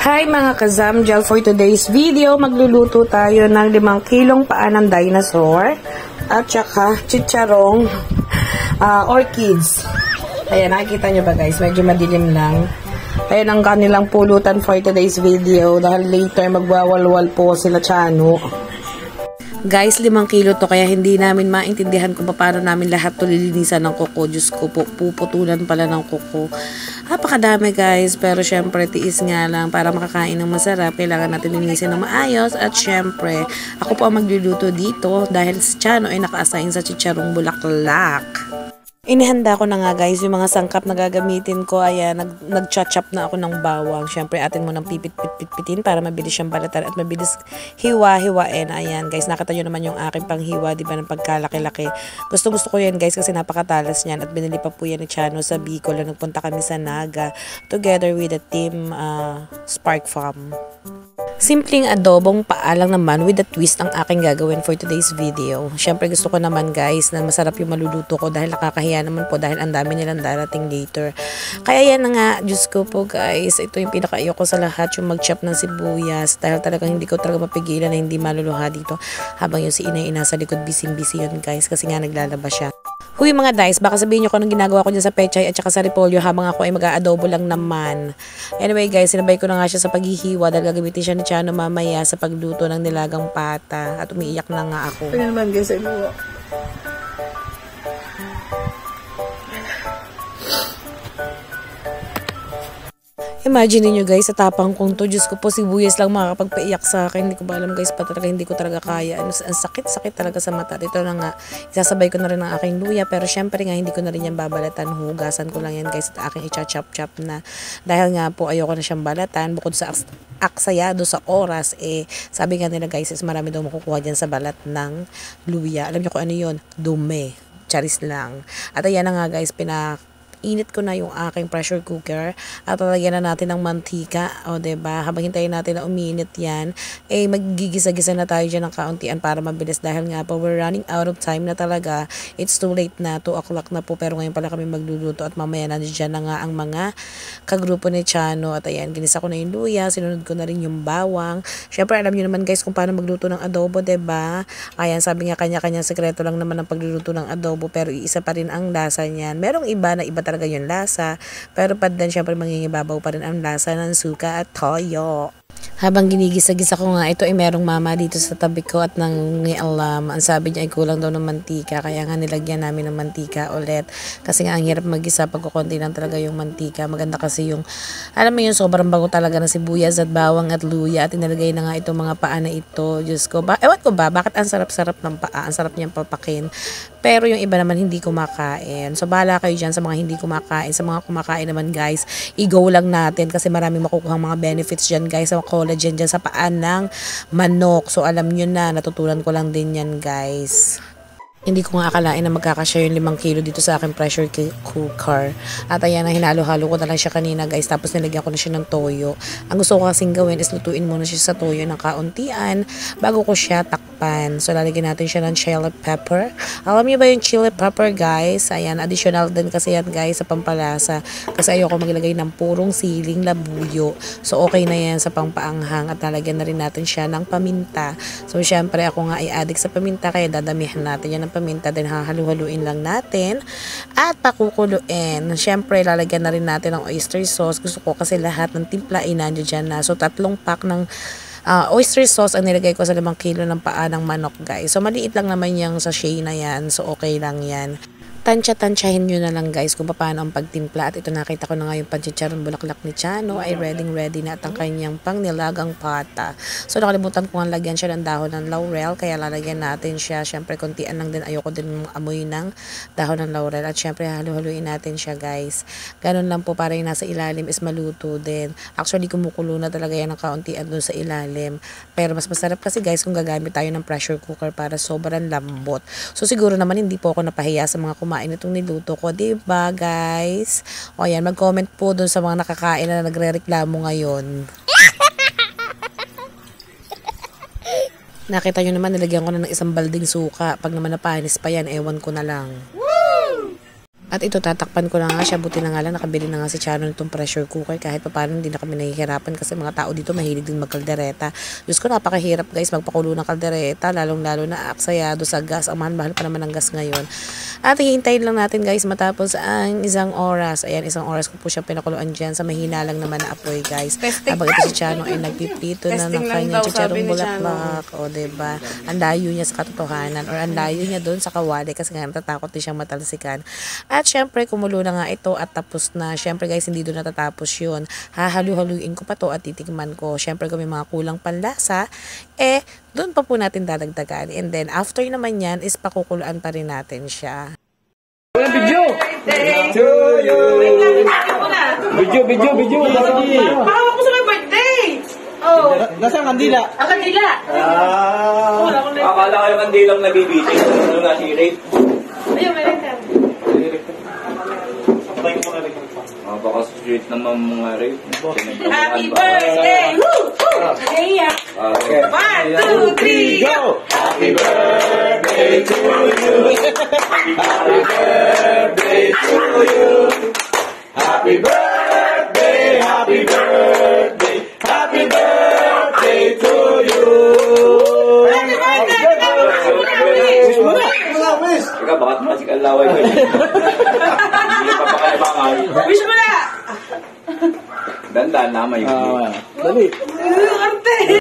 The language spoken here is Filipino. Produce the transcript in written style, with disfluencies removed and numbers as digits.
Hi mga kazamjal, for today's video, magluluto tayo ng 5 kilong paa ng dinosaur at saka chicharong orchids. Ayan, nakikita nyo ba guys? Medyo madilim lang. Ayan ang kanilang pulutan for today's video dahil later magwawalwal po sila Chano. Guys, 5 kilo to kaya hindi namin maintindihan kung paano namin lahat to lilinisan ng kuko. Diyos ko po, puputulan pala ng kuko. Napakadami guys, pero syempre tiis nga lang para makakain ng masarap. Kailangan natin linisin ng maayos at syempre ako po ang magluluto dito dahil si Chano ay naka-assign sa chicharong bulaklak. Inihanda ko na nga guys yung mga sangkap na gagamitin ko. Ayan, nag-chop na ako ng bawang. Syempre atin mo nang pipit-pit-pitin para mabilis siyang balatan at mabilis hiwa-hiwain. Ayan guys, nakita nyo naman yung aking panghiwa, diba, ng pagkalaki-laki. Gusto ko yan guys kasi napakatalas niyan at binili pa po yan ni Chano sa Bicol na nagpunta kami sa Naga together with the team Spark Farm. Simpleng adobong paalang naman with a twist ang aking gagawin for today's video. Syempre gusto ko naman guys na masarap yung maluluto ko dahil nakakahiya naman po dahil ang dami nilang darating later. Kaya yan na nga, Diyos ko po guys, ito yung pinakaiyo ko sa lahat, yung mag-chop ng sibuyas dahil talagang hindi ko talaga mapigilan na hindi maluluha dito habang yung si Inay nasa likod bising-busy yun guys kasi nga naglalaba siya. Huy mga guys, baka sabihin nyo kung anong ginagawa ko dyan sa pechay at saka sa repolyo habang ako ay mag-aadobo lang naman. Anyway guys, sinabay ko na nga siya sa paghihiwa dahil gagamitin siya ni Chano mamaya sa pagluto ng nilagang pata at umiiyak na nga ako. Ano naman guys, ay buwa. Imagine niyo guys, sa tapang kong to, Diyos ko po, sibuyas lang makakapagpaiyak sa akin. Hindi ko ba alam guys, hindi ko talaga kaya. Ang sakit-sakit talaga sa mata. Dito na nga, isasabay ko na rin ang aking luya. Pero syempre nga, hindi ko na rin yan babalatan. Hugasan ko lang yan guys at aking i-chop-chop na. Dahil nga po, ayoko na siyang balatan. Bukod sa aksayado sa oras, sabi nga nila guys, is marami daw makukuha dyan sa balat ng luya. Alam niyo kung ano yun? Dumi. Charis lang. At ayan na nga guys, init ko na yung aking pressure cooker at lalagyan na natin ng mantika, o diba, habang hintayin natin na uminit yan, magigisa-gisa na tayo dyan ng kauntian para mabilis dahil nga po we're running out of time na talaga. It's too late na, 2 o'clock na po, pero ngayon pala kami magluluto at mamaya na dyan na nga ang mga kagrupo ni Chano. At ayan, ginisa ko na yung luya, sinunod ko na rin yung bawang. Syempre alam nyo naman guys kung paano magluto ng adobo, diba? Ayan, sabi nga kanya-kanya sekreto lang naman ang pagluluto ng adobo, pero iisa pa rin ang lasa niyan. Merong iba na iba talaga yung lasa, pero pa din syempre mangingibabaw pa rin ang lasa ng suka at toyo. Habang ginigisa-gisa ko nga, ito ay merong mama dito sa tabi ko at nangialam. Ang sabi niya ay kulang daw ng mantika, kaya nga nilagyan namin ng mantika ulit. Kasi nga ang hirap mag-isa pag kukunti lang talaga yung mantika. Maganda kasi yung, alam mo yung sobrang bago talaga ng sibuyas at bawang at luya. At inalagay na nga itong mga paa na ito. Diyos ko, ewan ko ba, bakit ang sarap-sarap ng paa? Ang sarap niyang papakin. Pero yung iba naman hindi kumakain. So bahala kayo dyan sa mga hindi kumakain. Sa mga kumakain naman guys, i-go lang natin kasi maraming makukuhang mga benefits dyan guys. Sa collagen dyan sa paan ng manok. So alam nyo na, natutunan ko lang din yan guys. Hindi ko nga akalain na magkakasya yung 5 kilo dito sa aking pressure cooker. At ayan, hinalo-halo ko na lang siya kanina guys. Tapos nilagyan ko na siya ng toyo. Ang gusto ko kasing gawin is lutuin muna siya sa toyo ng kauntian bago ko siya takpan. So lalagyan natin siya ng chili pepper. Alam niyo ba yung chili pepper guys? Ayan, additional din kasi yan guys sa pampalasa. Kasi ayoko maglagay ng purong siling labuyo. So okay na yan sa pampaanghang. At lalagyan na rin natin siya ng paminta. So syempre ako nga ay addict sa paminta kaya dadamihan natin yan ng paminta, din hahalu-haluin lang natin at pakukuluin. Syempre lalagyan na rin natin ng oyster sauce. Gusto ko kasi lahat ng timpla ay nandiyan dyan na. So 3 pack ng oyster sauce ang nilagay ko sa 5 kilo ng paa ng manok guys. So maliit lang naman yung sachet na yan, so okay lang yan. Tansya-tansyahin nyo na lang guys kung paano ang pagtimpla. At ito nakita ko na nga yung panchicharon bulaklak ni Chano ay ready na at ang kanyang pang nilagang pata. So nakalimutan ko nga lagyan siya ng dahon ng laurel, kaya lalagyan natin siya. Syempre kontian lang din, ayoko din amoy ng dahon ng laurel. At syempre halu-haluin natin siya guys. Ganun lang po para yung nasa ilalim is maluto din. Actually kumukulo na talaga yan ng kauntian doon sa ilalim. Pero mas masarap kasi guys kung gagamit tayo ng pressure cooker para sobrang lambot. So siguro naman hindi po ako napahiya sa mga kumain itong niluto ko, diba guys? O yan, mag-comment po dun sa mga nakakain na nagre-reklamo ngayon. Nakita nyo naman, nilagyan ko na ng 1 balding suka. Pag naman napanis pa yan, ewan ko na lang. At ito, tatakpan ko na nga siya. Buti na nga lang, nakabili na nga si Chano nitong pressure cooker. Kahit pa paano, hindi na kami nahihirapan kasi mga tao dito mahilig din magkaldereta. Diyos ko, napakahirap guys, magpakulo ng kaldereta. Lalong-lalo na aksayado sa gas. Ang mahal-mahal pa naman ng gas ngayon. At hihintayin lang natin guys matapos ang isang oras. Ayan, isang oras ko po siya pinakuluan dyan sa mahina lang naman na apoy guys. Habang ito si Chano ay nagpiprito na ng kanyang chicharong bulaklak. O diba? Ang layo niya sa katotohanan or ang layo niya doon sa kawali kasi nga natatakot din siyang matalsikan. At syempre, kumulo na nga ito at tapos na. Syempre guys, hindi doon natatapos yun. Hahalu-haluin ko pa to at titikman ko. Syempre kung may mga kulang panlasa, doon pa po natin dadagdagan. And then, after naman yan, is pakukuluan pa rin natin siya. Video! Video! Pakawak ko sa may birthday! Oh. Nasaan kandila? Ang kandila! Akala kayo kandilang nabibiti. Ano na si Ray? Ayun, may rin Baka sweet naman mga Ray. Happy birthday! Woo! Hey, Okay. 1, 2, 3, go! Happy birthday to you! Happy birthday to you! Happy birthday! Happy birthday! Happy birthday to you! Happy birthday! Wish mo na! Wish! Teka, baka masik ang laway ko. Hindi pa pakailangan. Wish mo na! Dandan na may Dali! Arte!